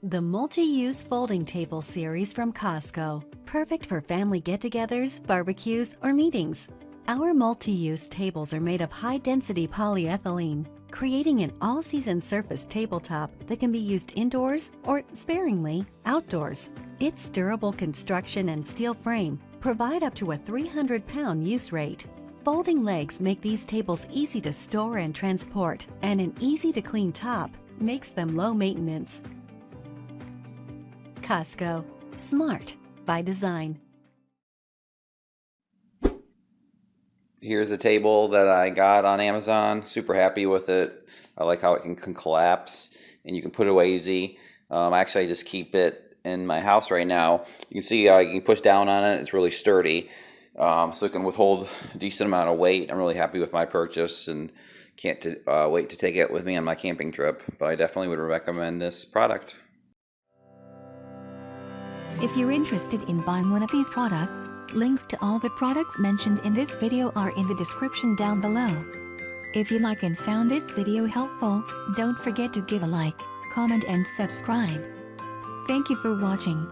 The Multi-Use Folding Table series from Costco. Perfect for family get-togethers, barbecues, or meetings. Our multi-use tables are made of high-density polyethylene, creating an all-season surface tabletop that can be used indoors or, sparingly, outdoors. Its durable construction and steel frame provide up to a 300-pound use rate. Folding legs make these tables easy to store and transport, and an easy-to-clean top makes them low maintenance. Costco. Smart by design. Here's the table that I got on Amazon. Super happy with it. I like how it can collapse and you can put it away easy. Actually, I just keep it in my house right now. You can see you can push down on it. It's really sturdy, so it can withhold a decent amount of weight. I'm really happy with my purchase and can't wait to take it with me on my camping trip. But I definitely would recommend this product. If you're interested in buying one of these products, links to all the products mentioned in this video are in the description down below. If you like and found this video helpful, don't forget to give a like, comment and subscribe. Thank you for watching.